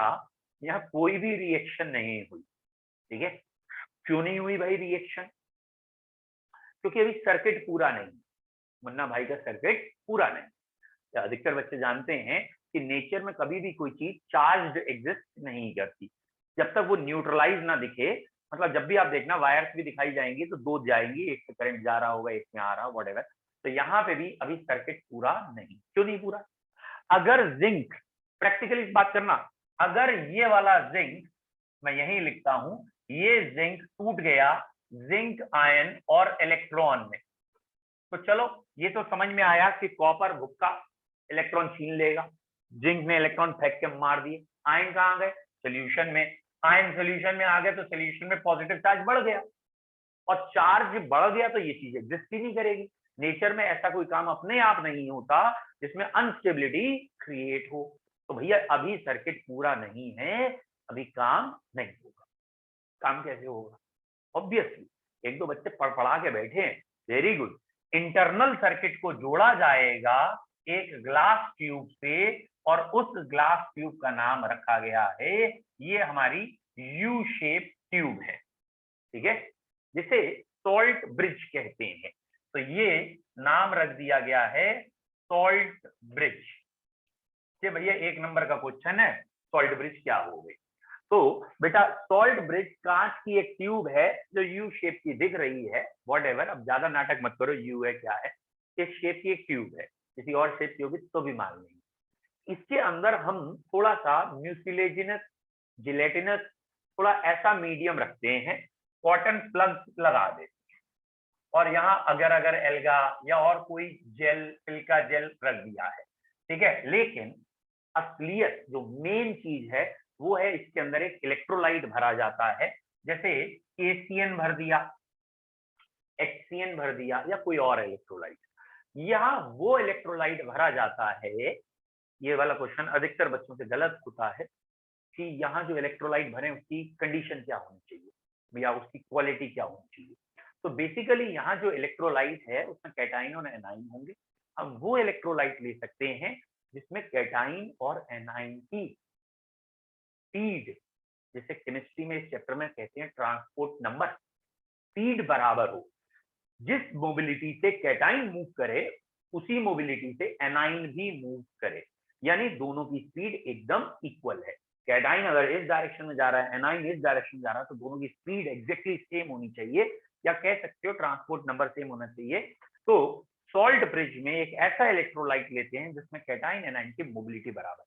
यहाँ कोई भी रिएक्शन नहीं हुई, ठीक है, क्यों नहीं हुई भाई रिएक्शन? क्योंकि अभी सर्किट पूरा नहीं, मुन्ना भाई का सर्किट पूरा नहीं। अधिकतर बच्चे जानते हैं कि नेचर में कभी भी कोई चीज चार्ज एग्जिस्ट नहीं करती जब तक वो न्यूट्रलाइज ना दिखे। मतलब जब भी आप देखना वायर्स भी दिखाई जाएंगी तो दो जाएंगी, एक से करंट जा रहा होगा, एक में आ रहा, व्हाटएवर। तो यहाँ पे भी अभी सर्किट पूरा नहीं। क्यों नहीं पूरा? अगर जिंक, प्रैक्टिकली बात करना, अगर ये वाला जिंक, मैं यही लिखता हूं, ये जिंक टूट गया जिंक आयन और इलेक्ट्रॉन में, तो चलो ये तो समझ में आया कि कॉपर भुक्का इलेक्ट्रॉन छीन लेगा, जिंक ने इलेक्ट्रॉन फेंक के मार दिए। आयन कहाँ गए? सोल्यूशन में। आयन सोल्यूशन में आ गए तो सोल्यूशन में पॉजिटिव चार्ज बढ़ गया, और चार्ज बढ़ गया तो ये चीज एग्जिस्ट ही नहीं करेगी। नेचर में ऐसा कोई काम अपने आप नहीं होता जिसमें अनस्टेबिलिटी क्रिएट हो। तो भैया अभी सर्किट पूरा नहीं है, अभी काम नहीं होगा। काम कैसे होगा? ऑब्वियसली एक दो बच्चे पढ़ पढ़ा के बैठे हैं, वेरी गुड। इंटरनल सर्किट को जोड़ा जाएगा एक ग्लास ट्यूब से, और उस ग्लास ट्यूब का नाम रखा गया है, ये हमारी यू शेप ट्यूब है, ठीक है, जिसे सॉल्ट ब्रिज कहते हैं। तो ये नाम रख दिया गया है सॉल्ट ब्रिज। ये भैया एक नंबर का क्वेश्चन है, सॉल्ट ब्रिज क्या हो गई? तो बेटा सॉल्ट ब्रिज कांच की एक ट्यूब है जो यू शेप की दिख रही है, व्हाटएवर, अब ज्यादा नाटक मत करो, यू है क्या है, इस शेप की एक ट्यूब है, किसी और शेप की होगी तो भी मान लेंगे। इसके अंदर हम थोड़ा सा म्यूसिलेजिनस, जिलेटिनस, थोड़ा ऐसा मीडियम रखते हैं, कॉटन प्लग लगा दे, और यहाँ अगर अगर एल्गा या और कोई जेल, सिल्का जेल रख दिया है, ठीक है। लेकिन असलियत जो मेन चीज है वो है इसके अंदर एक इलेक्ट्रोलाइट भरा जाता है, जैसे KCN भर दिया, HCN भर दिया, या कोई और इलेक्ट्रोलाइट। यहाँ वो इलेक्ट्रोलाइट भरा जाता है, ये वाला क्वेश्चन अधिकतर बच्चों से गलत होता है कि यहाँ जो इलेक्ट्रोलाइट भरे उसकी कंडीशन क्या होनी चाहिए या उसकी क्वालिटी क्या होनी चाहिए। तो बेसिकली यहाँ जो इलेक्ट्रोलाइट है उसमें कैटाइन और एनाइन होंगे। हम वो इलेक्ट्रोलाइट ले सकते हैं जिसमें कैटाइन और एनाइन की स्पीड, जैसे केमिस्ट्री में इस चैप्टर में कहते हैं ट्रांसपोर्ट नंबर, स्पीड बराबर हो। जिस मोबिलिटी से कैटाइन मूव करे उसी मोबिलिटी से एनाइन भी मूव करे, यानी दोनों की स्पीड एकदम इक्वल है। कैटाइन अगर इस डायरेक्शन में जा रहा है, एनाइन इस डायरेक्शन में जा रहा है, तो दोनों की स्पीड एग्जैक्टली सेम होनी चाहिए, या कह सकते हो ट्रांसपोर्ट नंबर सेम होना चाहिए। तो सॉल्ट ब्रिज में एक ऐसा इलेक्ट्रोलाइट लेते हैं जिसमें कैटाइन एनाइन की मोबिलिटी बराबर।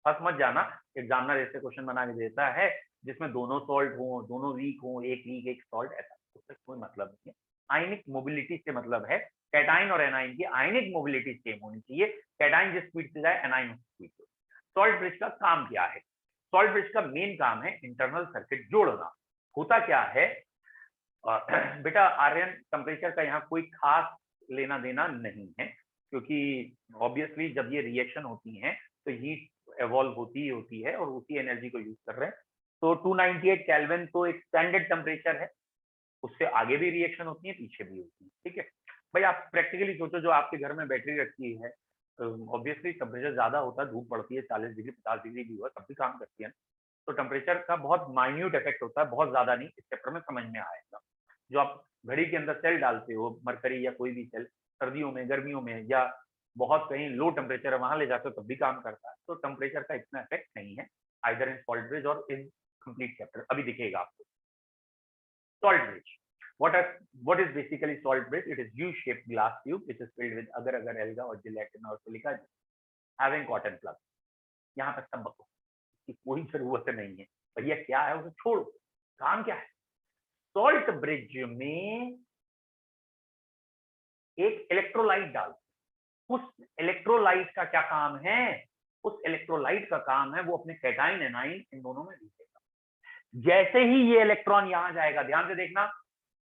फर्स्ट मत जाना, एग्जामिनर ऐसे क्वेश्चन बना के देता है जिसमें दोनों सॉल्ट हो, दोनों वीक हो, एक वीक एक सॉल्ट, ऐसा उससे कोई मतलब नहीं है। आयनिक मोबिलिटी से मतलब है कैटाइन और एनाइन की आयनिक मोबिलिटी सेम होनी चाहिए, कैटाइन जिस स्पीड से जाए एनाइन उस स्पीड से। सॉल्ट ब्रिज का काम क्या है? सॉल्ट ब्रिज का मेन काम है इंटरनल सर्किट जोड़ना। होता क्या है बेटा, आर्यन टेम्परेचर का यहाँ कोई खास लेना देना नहीं है, क्योंकि ऑब्वियसली जब ये रिएक्शन होती हैं तो हीट एवॉल्व होती है और उसी एनर्जी को यूज कर रहे हैं। तो 298 केल्विन तो एक स्टैंडर्ड टेम्परेचर है, उससे आगे भी रिएक्शन होती है, पीछे भी होती है, ठीक है भाई। आप प्रैक्टिकली सोचो, जो आपके घर में बैटरी रखी है, ऑब्वियसली टेम्परेचर ज्यादा होता है, धूप पड़ती है 40 डिग्री 50 डिग्री भी हुआ तब भी काम करती है, तो टेम्परेचर का बहुत माइन्यूट इफेक्ट होता है, बहुत ज्यादा नहीं। इस चैप्टर में समझ में आएगा। जो आप घड़ी के अंदर सेल डालते हो, मरकरी या कोई भी सेल, सर्दियों में, गर्मियों में, या बहुत कहीं लो टेम्परेचर है वहां ले जाते हो तब भी काम करता है, तो टेम्परेचर का इतना इफेक्ट नहीं है आइदर इन सॉल्ट ब्रिज और इन कंप्लीट चैप्टर। अभी दिखेगा आपको salt bridge. What is basically salt bridge? It is U-shaped glass tube which is filled with agar-agar, alga or gelatin or silica having cotton plug. यहाँ तक सब बको, इसकी कोई जरूरत नहीं है भैया, क्या है उसे छोड़ो, काम क्या है? सॉल्ट ब्रिज में एक इलेक्ट्रोलाइट डाल, उस इलेक्ट्रोलाइट का क्या काम है? उस इलेक्ट्रोलाइट का काम है वो अपने कैटाइन एनाइन इन दोनों में दिखेगा। जैसे ही ये इलेक्ट्रॉन यहां जाएगा, ध्यान से देखना,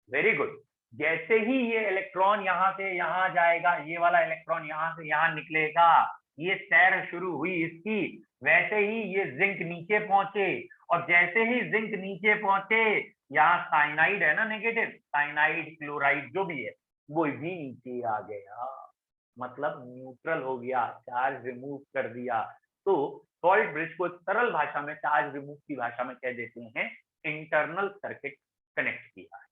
वेरी गुड, जैसे ही ये इलेक्ट्रॉन यहां से यहां जाएगा, ये वाला इलेक्ट्रॉन यहां से यहां निकलेगा, ये सैर शुरू हुई इसकी, वैसे ही ये जिंक नीचे पहुंचे, और जैसे ही जिंक नीचे पहुंचे, यहाँ साइनाइड है ना, नेगेटिव साइनाइड क्लोराइड जो भी है वो भी नीचे आ गया, मतलब न्यूट्रल हो गया, चार्ज रिमूव कर दिया। तो सॉल्ट ब्रिज को सरल भाषा में, चार्ज रिमूव की भाषा में कह देते हैं इंटरनल सर्किट कनेक्ट किया है,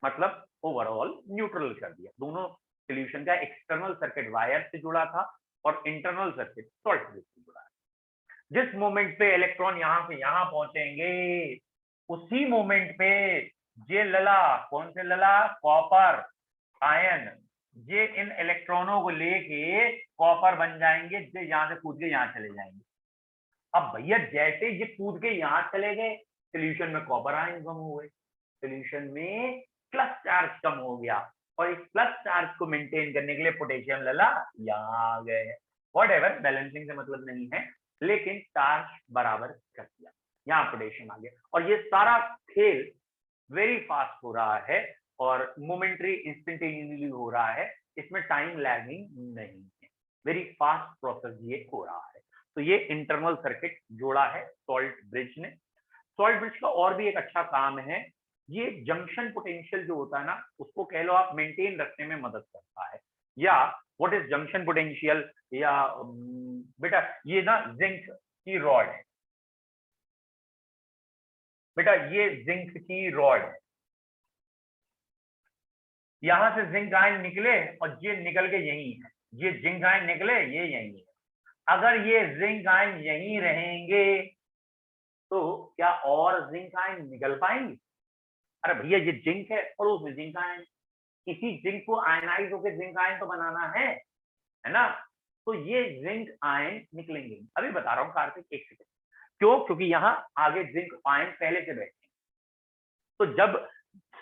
मतलब ओवरऑल न्यूट्रल कर दिया। दोनों सोल्यूशन का एक्सटर्नल सर्किट वायर से जुड़ा था और इंटरनल सर्किट सॉल्ट ब्रिज से जुड़ा है। जिस मोमेंट पे इलेक्ट्रॉन यहां से यहां पहुंचेंगे, उसी मोमेंट पे ये लला, कौन से लला, कॉपर आयन, ये इन इलेक्ट्रॉनों को लेके कॉपर बन जाएंगे, जो यहां से कूद के यहां चले जाएंगे। अब भैया जैसे ये कूद के यहां चले गए, सोल्यूशन में कॉपर आयन कम हो गए, सोल्यूशन में प्लस चार्ज कम हो गया, और इस प्लस चार्ज को मेंटेन करने के लिए पोटेशियम लला यहाँ आ गए। व्हाटएवर, बैलेंसिंग से मतलब नहीं है, लेकिन चार्ज बराबर कर दिया, यहाँ पोटेशियम आ गया। और ये सारा खेल वेरी फास्ट हो रहा है और मोमेंटरी इंस्टेंटेनियसली हो रहा है, इसमें टाइम लैगिंग नहीं है, वेरी फास्ट प्रोसेस ये हो रहा है। तो ये इंटरनल सर्किट जोड़ा है सॉल्ट ब्रिज ने। सॉल्ट ब्रिज का और भी एक अच्छा काम है, ये जंक्शन पोटेंशियल जो होता है ना, उसको कह लो आप मेंटेन रखने में मदद करता है। या व्हाट इज जंक्शन पोटेंशियल, या बेटा ये ना जिंक की रॉड है, बेटा ये जिंक की रॉड है, यहां से जिंक आयन निकले और ये निकल के यही है, ये जिंक आयन निकले ये यही है। अगर ये जिंक आयन यहीं रहेंगे तो क्या और जिंक आयन निकल पाएंगे? अरे भैया ये जिंक है और उसमें जिंक आयन, इसी जिंक को आयनाइज होकर जिंक आयन तो बनाना है ना? तो ये जिंक आयन निकलेंगे। अभी बता रहा हूँ कार्तिक, एक सेकंड। क्यों? क्योंकि यहाँ आगे जिंक आयन पहले से बैठे, तो जब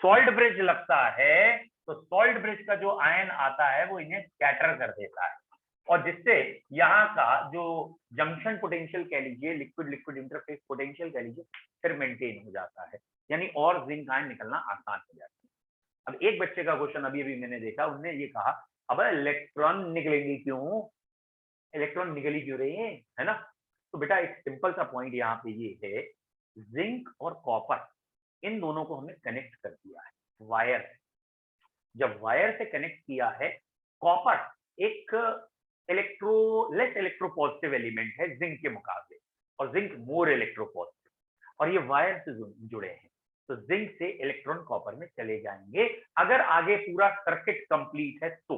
सॉल्ट ब्रिज लगता है तो सॉल्ट ब्रिज का जो आयन आता है वो इन्हें स्कैटर कर देता है, और जिससे यहाँ का जो जंक्शन पोटेंशियल कह लीजिए, लिक्विड लिक्विड इंटरफेस पोटेंशियल कह लीजिए, फिर मेंटेन हो जाता है, यानी और जिंक आयन निकलना आसान हो जाता है। अब एक बच्चे का क्वेश्चन अभी अभी मैंने देखा, उन्होंने ये कहा अब इलेक्ट्रॉन निकलेंगे क्यों, इलेक्ट्रॉन निकल ही क्यों रहे हैं, है ना? तो बेटा एक सिंपल सा पॉइंट यहाँ पे ये है, जिंक और कॉपर इन दोनों को हमने कनेक्ट कर दिया है वायर से। जब वायर से कनेक्ट किया है, कॉपर एक लेस इलेक्ट्रो पॉजिटिव एलिमेंट है जिंक के मुकाबले, और जिंक मोर इलेक्ट्रो पॉजिटिव, और ये वायर से जुड़े हैं, तो जिंक से इलेक्ट्रॉन कॉपर में चले जाएंगे। अगर आगे पूरा सर्किट कंप्लीट है तो,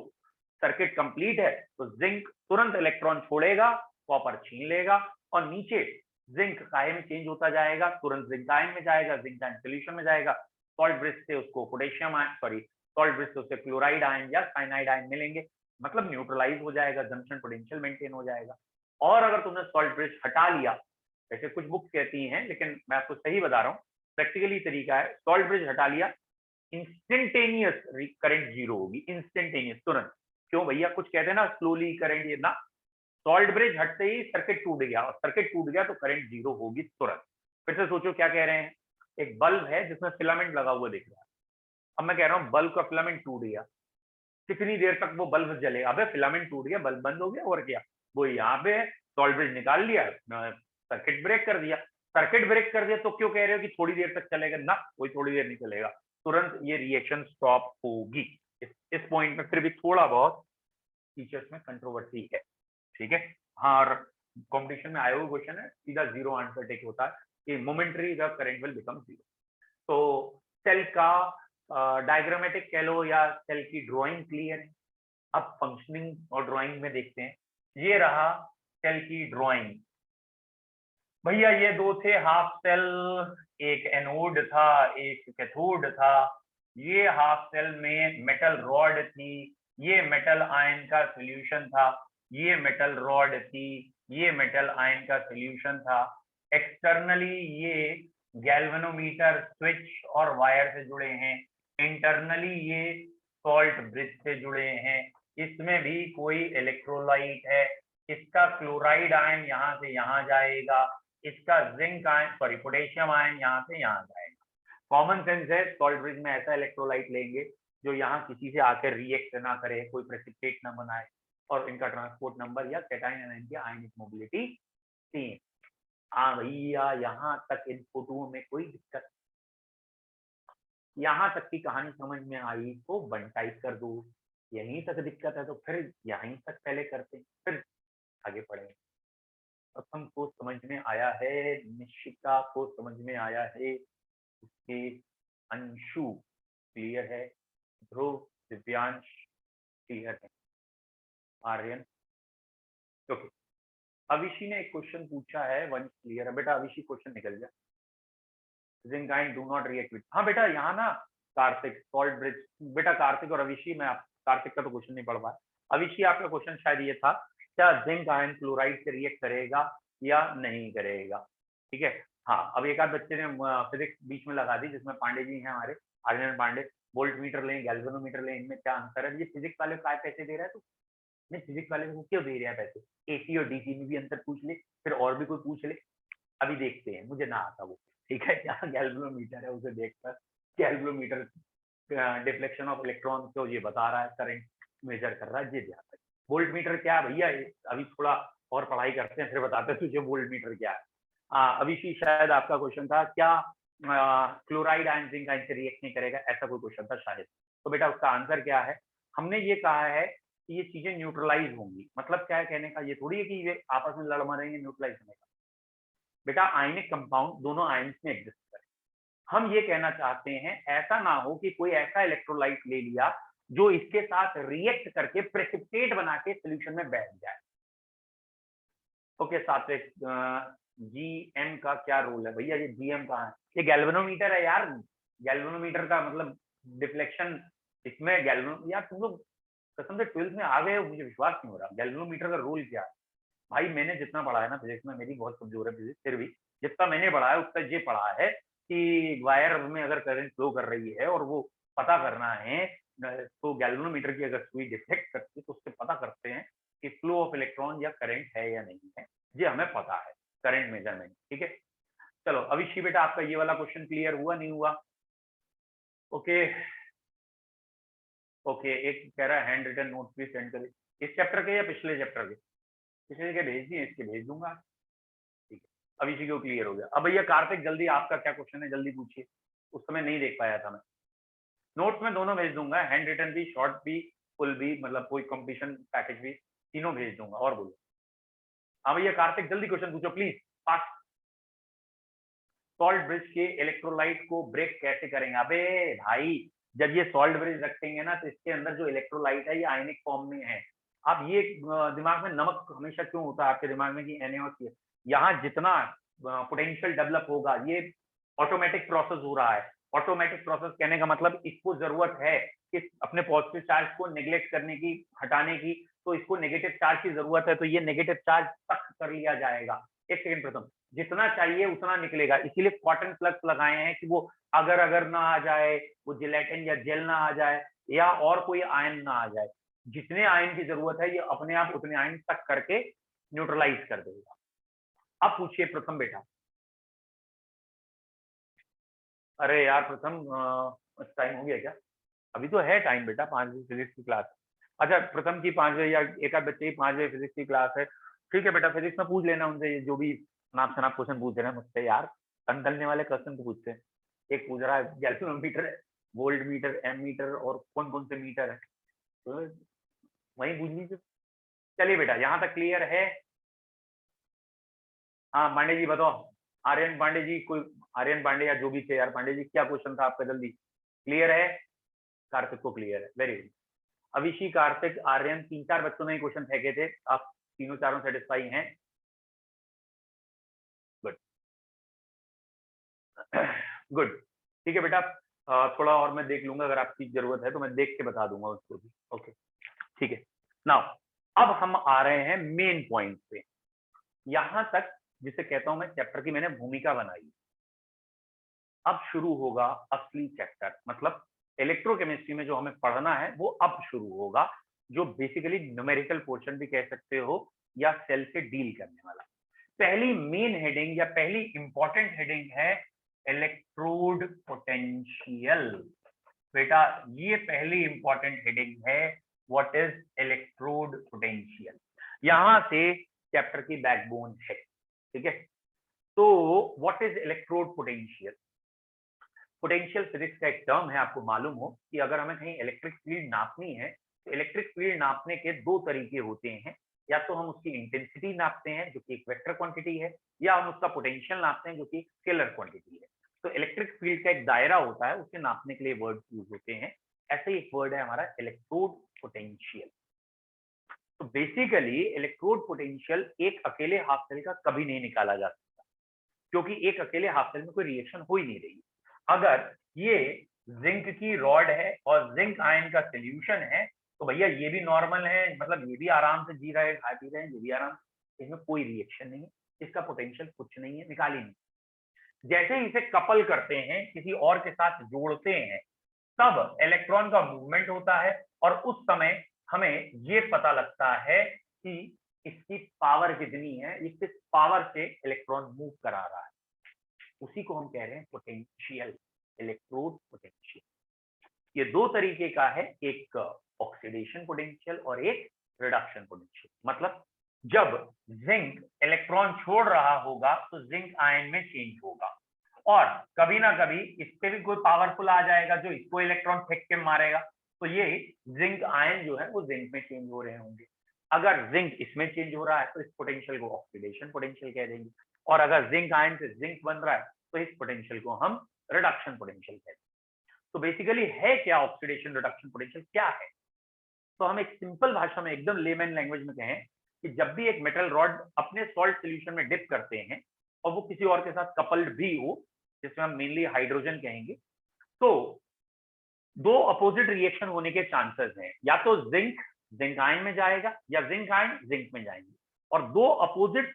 सर्किट कंप्लीट है तो जिंक तुरंत इलेक्ट्रॉन छोड़ेगा, कॉपर छीन लेगा, और नीचे जिंक काय में चेंज होता जाएगा, तुरंत जिंक आयन में जाएगा, जिंक आयन सोल्यूशन में जाएगा, सॉल्ट ब्रिज से उसको potassium ion, sorry salt bridge से उससे क्लोराइड आयन या साइनाइड आयन मिलेंगे, मतलब न्यूट्रलाइज हो जाएगा, जंक्शन पोटेंशियल मेंटेन हो जाएगा। और अगर तुमने सॉल्ट ब्रिज हटा लिया, वैसे कुछ बुक्स कहती हैं, लेकिन मैं आपको सही बता रहा हूँ, प्रैक्टिकली तरीका है, सॉल्ट ब्रिज हटा लिया, इंस्टेंटेनियस करंट जीरो होगी, इंस्टेंटेनियस, तुरंत। क्यों भैया, कुछ कहते हैं ना स्लोली करंट, ये ना, सॉल्ट ब्रिज हटते ही सर्किट टूट गया, और सर्किट टूट गया तो करंट जीरो होगी तुरंत। फिर से सोचो क्या कह रहे हैं, एक बल्ब है जिसमें फिलामेंट लगा हुआ दिख रहा है, अब मैं कह रहा हूँ बल्ब का फिलामेंट टूट गया, कितनी देर तक वो बल्ब जलेगा? अबे फिलामेंट टूट गया, बल्ब बंद हो गया, और क्या? वो यहाँ पे सॉल्ट ब्रिज निकाल लिया, सर्किट ब्रेक कर दिया। सर्किट ब्रेक कर दिया तो क्यों कह रहे हो कि थोड़ी देर तक चलेगा? ना, कोई थोड़ी देर नहीं चलेगा, तुरंत ये रिएक्शन स्टॉप होगी। इस पॉइंट में फिर भी थोड़ा बहुत टीचर्स में कंट्रोवर्सी है, ठीक है? हाँ, और कॉम्पिटिशन में आया हुआ क्वेश्चन है, सीधा जीरो आंसर टेक होता है कि momentary the current will become zero. तो सेल का डायग्रामेटिक कह लो या सेल की ड्राइंग क्लियर है। अब फंक्शनिंग और ड्राइंग में देखते हैं, ये रहा सेल की ड्राइंग। भैया ये दो थे हाफ सेल, एक एनोड था एक कैथोड था, ये हाफ सेल में मेटल रॉड थी, ये मेटल आयन का सॉल्यूशन था, ये मेटल रॉड थी, ये मेटल आयन का सॉल्यूशन था। एक्सटर्नली ये गैल्वेनोमीटर स्विच और वायर से जुड़े हैं, इंटरनली ये सॉल्ट ब्रिज से जुड़े हैं, इसमें भी कोई इलेक्ट्रोलाइट है, इसका क्लोराइड आयन यहाँ से यहाँ जाएगा, इसका zinc ion sorry potassium ion यहाँ से यहाँ जाएगा। कॉमन सेंस है, सॉल्ट ब्रिज में ऐसा इलेक्ट्रोलाइट लेंगे जो यहाँ किसी से आकर रिएक्ट ना करे, कोई प्रेसिपिटेट ना बनाए, और इनका ट्रांसपोर्ट नंबर या कैटायन एनायन की आयनिक मोबिलिटी 3। हाँ भैया, यहाँ तक इन फोटो में कोई दिक्कत, यहाँ तक की कहानी समझ में आई तो 1 टाइप कर दो, यहीं तक दिक्कत है तो फिर यहीं तक पहले करते फिर आगे बढ़े। प्रथम को समझ में आया है, निशिका को समझ में आया है, उसके अंशु क्लियर है, ध्रुव, दिव्यांश क्लियर है, आर्यन ओके। अविशी ने एक क्वेश्चन पूछा है, वन क्लियर है बेटा। अविशी क्वेश्चन निकल गया, zinc ion do not react with, हाँ बेटा यहाँ ना कार्तिक सॉल्ट ब्रिज, बेटा कार्तिक और अविशी, मैं कार्तिक का तो क्वेश्चन नहीं पढ़ पाया, अविशी आपका क्वेश्चन शायद ये था, क्या जिंक आयन क्लोराइड से रिएक्ट करेगा या नहीं करेगा, ठीक है। हाँ, अब एक आध बच्चे ने फिजिक्स बीच में लगा दी, जिसमें पांडे जी हैं हमारे, आर्यन पांडे, वोल्ट मीटर लें, गैल्वेनोमीटर लें, इनमें क्या अंतर है। ये फिजिक्स वाले को काय पैसे दे रहा है, तो नहीं फिजिक्स वाले को क्यों दे रहा है पैसे, एसी और डीसी में भी अंतर पूछ ले, फिर और भी कोई पूछ ले, अभी देखते हैं, मुझे ना आता वो, ठीक है। यहाँ गैल्वेनोमीटर है, उसे देखकर गैल्वेनोमीटर डिफ्लेक्शन ऑफ इलेक्ट्रॉन को ये बता रहा है, करंट मेजर कर रहा है, ये ध्यान रखिए। वोल्ट मीटर क्या है भैया, अभी थोड़ा और पढ़ाई करते हैं फिर बताते हैं तुझे वोल्ट मीटर क्या है। अभी शायद आपका क्वेश्चन था, क्या क्लोराइड आयन जिंक आयन से रिएक्ट नहीं करेगा, ऐसा कोई क्वेश्चन था शायद। तो बेटा उसका आंसर क्या है, हमने ये कहा है कि ये चीजें न्यूट्रलाइज होंगी, मतलब क्या है कहने का, ये थोड़ी है कि ये आपस में लड़ मरेंगे न्यूट्रलाइज होने का। बेटा आयनिक कंपाउंड दोनों आयन्स में एग्जिस्ट करें, हम ये कहना चाहते हैं ऐसा ना हो कि कोई ऐसा इलेक्ट्रोलाइट ले लिया जो इसके साथ रिएक्ट करके प्रेसिपिटेट बना के सोल्यूशन में बैठ जाए। ओके सात्विक, जीएम का क्या रोल है भैया, ये जीएम कहाँ है, ये गैल्वेनोमीटर है यार, गैल्वेनोमीटर का मतलब डिफ्लेक्शन, इसमें गैल्वेनो, यार तुम लोग कसम से 12th में आ गए हो, मुझे विश्वास नहीं हो रहा, गैल्वेनोमीटर का रोल क्या है भाई। मैंने जितना पढ़ा है ना फिजिक्स में, मेरी बहुत कमजोर है फिजिक्स, फिर भी जितना मैंने पढ़ा है उतना ये पढ़ा है कि वायर में अगर करंट फ्लो कर रही है और वो पता करना है, तो गैल्वेनोमीटर की अगर सुई डिटेक्ट करती है तो उससे पता करते हैं कि फ्लो ऑफ इलेक्ट्रॉन या करंट है या नहीं है, ये हमें पता है, करंट मेजरमेंट, ठीक है। चलो अविशी बेटा आपका ये वाला क्वेश्चन क्लियर हुआ नहीं हुआ, ओके ओके। एक कह रहा है handwritten note please send करें, इस चैप्टर के या पिछले चैप्टर के, पिछले के भेज दिए, इसके भेज दूंगा, ठीक है। अब इसी को क्लियर हो गया। अब भैया कार्तिक जल्दी आपका क्या क्वेश्चन है, जल्दी पूछिए, उस समय नहीं देख पाया था मैं, नोट्स में दोनों भेज दूंगा, हैंड रिटन भी, शॉर्ट भी, फुल भी, मतलब कोई कंपटीशन पैकेज भी, तीनों भेज दूंगा। और बोलो, हाँ भैया कार्तिक जल्दी क्वेश्चन पूछो प्लीज, फास्ट। सॉल्ट ब्रिज के इलेक्ट्रोलाइट को ब्रेक कैसे करेंगे, अबे भाई जब ये सॉल्ट ब्रिज रखेंगे ना तो इसके अंदर जो इलेक्ट्रोलाइट है ये आयनिक फॉर्म में है। अब ये दिमाग में नमक हमेशा क्यों होता है आपके दिमाग में कि Na, यहाँ जितना पोटेंशियल डेवलप होगा, ये ऑटोमेटिक प्रोसेस हो रहा है। ऑटोमेटिक प्रोसेस कहने का मतलब इसको जरूरत है कि अपने पॉजिटिव चार्ज को नेग्लेक्ट करने की, हटाने की, तो इसको नेगेटिव चार्ज की जरूरत है, तो ये नेगेटिव चार्ज तक कर लिया जाएगा। एक सेकंड प्रथम, जितना चाहिए उतना निकलेगा, इसीलिए कॉटन प्लग्स लगाए हैं कि वो अगर ना आ जाए, वो जिलेटिन या जेल ना आ जाए, या और कोई आयन ना आ जाए, जितने आयन की जरूरत है ये अपने आप उतने आयन तक करके न्यूट्रलाइज कर देगा। अब पूछिए प्रथम बेटा। अरे यार प्रथम टाइम हो गया क्या, अभी तो है टाइम बेटा, 5 बजे फिजिक्स की क्लास। अच्छा प्रथम की 5 बजे या एक आध बच्चे की 5 बजे फिजिक्स की क्लास है, ठीक है बेटा, फिजिक्स में पूछ लेना उनसे, जो भी नाप शनाप क्वेश्चन पूछ रहे हैं मुझसे यार, तन तलने वाले क्वेश्चन तो पूछते हैं। एक पूछ रहा है गैल्वेनोमीटर है, वोल्ट मीटर, एम मीटर और कौन कौन से मीटर है, तो वही पूछ लीजिए। चलिए बेटा यहाँ तक क्लियर है। हाँ पांडे जी बताओ, आर्यन पांडे जी, कोई आर्यन पांडे या जो भी थे यार, पांडे जी क्या क्वेश्चन था आपका, जल्दी क्लियर है। कार्तिक को क्लियर है, वेरी गुड। अविशी, कार्तिक, आर्यन, 3-4 बच्चों ने क्वेश्चन फेंके थे, आप तीनों चारों सेटिस्फाई हैं, गुड गुड, ठीक है बेटा। थोड़ा और मैं देख लूंगा, अगर आपकी जरूरत है तो मैं देख के बता दूंगा उसको भी, ओके ठीक है। नाउ अब हम आ रहे हैं मेन पॉइंट पे, यहां तक जिसे कहता हूं मैं चैप्टर की मैंने भूमिका बनाई। अब शुरू होगा असली चैप्टर, मतलब इलेक्ट्रोकेमिस्ट्री में जो हमें पढ़ना है वो अब शुरू होगा, जो बेसिकली न्यूमेरिकल पोर्शन भी कह सकते हो या सेल से डील करने वाला। पहली मेन हेडिंग या पहली इंपॉर्टेंट हेडिंग है इलेक्ट्रोड पोटेंशियल। बेटा ये पहली इंपॉर्टेंट हेडिंग है, व्हाट इज इलेक्ट्रोड पोटेंशियल, यहां से चैप्टर की बैकबोन है, ठीक है। तो what is electrode potential, potential physics का एक टर्म है, आपको मालूम हो कि अगर हमें कहीं इलेक्ट्रिक फील्ड नापनी है तो इलेक्ट्रिक फील्ड नापने के दो तरीके होते हैं, या तो हम उसकी इंटेंसिटी नापते हैं जो कि एक वेक्टर क्वांटिटी है, या हम उसका पोटेंशियल नापते हैं जो कि स्केलर क्वांटिटी है। तो इलेक्ट्रिक फील्ड का एक दायरा होता है, उसे नापने के लिए वर्ड यूज होते हैं। ऐसे ही एक वर्ड है हमारा इलेक्ट्रोड पोटेंशियल। तो बेसिकली इलेक्ट्रोड पोटेंशियल एक अकेले हाफ सेल का कभी नहीं निकाला जा सकता, क्योंकि एक अकेले हाफ सेल में कोई रिएक्शन हो ही नहीं रही। अगर ये जिंक की रॉड है और जिंक आयन का सोल्यूशन है, तो भैया ये भी नॉर्मल है, मतलब ये भी आराम से जी रहा है, खा पी रहे हैं, ये भी आराम, इसमें कोई रिएक्शन नहीं है, इसका पोटेंशियल कुछ नहीं है, निकाल ही नहीं। जैसे ही इसे कपल करते हैं, किसी और के साथ जोड़ते हैं, तब इलेक्ट्रॉन का मूवमेंट होता है और उस समय हमें ये पता लगता है कि इसकी पावर कितनी है, ये किस पावर से इलेक्ट्रॉन मूव करा रहा है। उसी को हम कह रहे हैं पोटेंशियल, इलेक्ट्रोड पोटेंशियल। ये दो तरीके का है, एक ऑक्सीडेशन पोटेंशियल और एक रिडक्शन पोटेंशियल। मतलब जब जिंक इलेक्ट्रॉन छोड़ रहा होगा तो जिंक आयन में चेंज होगा, और कभी ना कभी इस पे भी कोई पावरफुल आ जाएगा जो इसको इलेक्ट्रॉन फेंक के मारेगा, तो ये जिंक आयन जो है वो जिंक में चेंज हो रहे होंगे। अगर जिंक इसमें चेंज हो रहा है तो इस पोटेंशियल को ऑक्सीडेशन पोटेंशियल कह देंगे, और अगर जिंक आयन से जिंक बन रहा है तो इस पोटेंशियल को हम रिडक्शन पोटेंशियल कहते हैं। तो बेसिकली है क्या ऑक्सीडेशन रिडक्शन पोटेंशियल, क्या है? तो हम एक सिंपल भाषा में, एकदम लेमैन लैंग्वेज में कहें कि जब भी एक मेटल रॉड अपने सॉल्ट सॉल्यूशन में डिप करते हैं और वो किसी और के साथ कपल्ड भी हो, जिसमें हम मेनली हाइड्रोजन कहेंगे, तो दो अपोजिट रिएक्शन होने के चांसेस हैं। या तो जिंक जिंक आयन में जाएगा या जिंक आयन जिंक में जाएंगे, और दो अपोजिट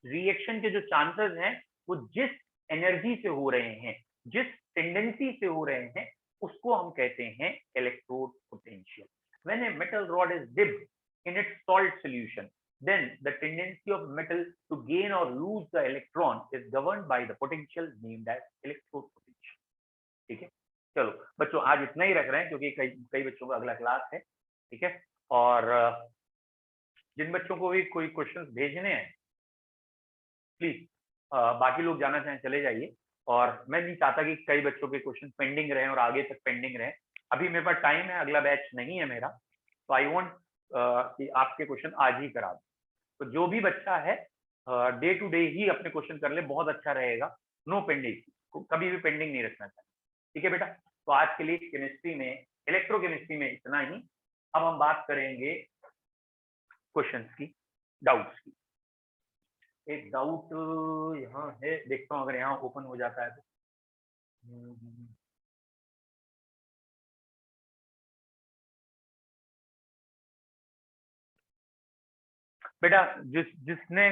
रिएक्शन के जो चांसेस हैं वो जिस एनर्जी से हो रहे हैं, जिस टेंडेंसी से हो रहे हैं, उसको हम कहते हैं electrode potential. When a metal rod is dipped in its salt solution, then the tendency of metal to gain or lose the electron is governed by the potential named as electrode potential. ठीक है, चलो बच्चों आज इतना ही रख रहे हैं क्योंकि कई बच्चों का अगला क्लास है। ठीक है, और जिन बच्चों को भी कोई क्वेश्चंस भेजने हैं प्लीज, बाकी लोग जाना चाहें चले जाइए, और मैं नहीं चाहता कि कई बच्चों के क्वेश्चन पेंडिंग रहे और आगे तक पेंडिंग रहे। अभी मेरे पास टाइम है, अगला बैच नहीं है मेरा, तो आई वांट कि आपके क्वेश्चन आज ही करा दूं। तो जो भी बच्चा है डे टू डे ही अपने क्वेश्चन कर ले, बहुत अच्छा रहेगा। नो पेंडिंग, कभी भी पेंडिंग नहीं रखना चाहिए। ठीक है बेटा, तो आज के लिए केमिस्ट्री में, इलेक्ट्रोकेमिस्ट्री में इतना ही। अब हम बात करेंगे क्वेश्चंस की, डाउट्स की। एक डाउट यहाँ है, देखता हूँ अगर यहाँ ओपन हो जाता है तो। बेटा जिसने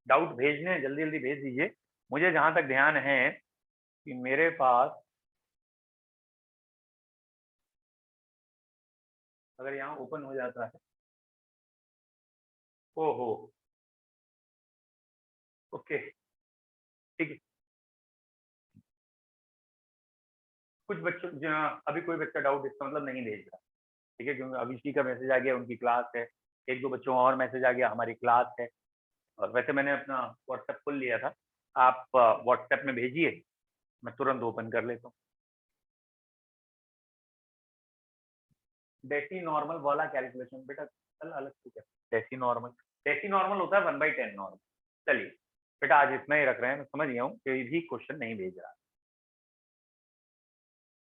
डाउट भेजने जल्दी जल्दी भेज दीजिए। मुझे जहां तक ध्यान है कि मेरे पास, अगर यहाँ ओपन हो जाता है, ओहो ओके ठीक है। कुछ बच्चों अभी कोई बच्चा डाउट इसका मतलब नहीं भेज रहा, ठीक है, क्योंकि अभिषेक का मैसेज आ गया, उनकी क्लास है। एक दो बच्चों और मैसेज आ गया, हमारी क्लास है। और वैसे मैंने अपना व्हाट्सएप खोल लिया था, आप व्हाट्सएप में भेजिए, मैं तुरंत ओपन कर लेता हूँ। डेसी नॉर्मल वाला कैलकुलेशन बेटा कल अलग से क्या, डेसी नॉर्मल होता है 1/10 नॉर्मल। चलिए बेटा आज इतना ही रख रहे हैं, मैं समझ गया हूँ, कोई भी क्वेश्चन नहीं भेज रहा।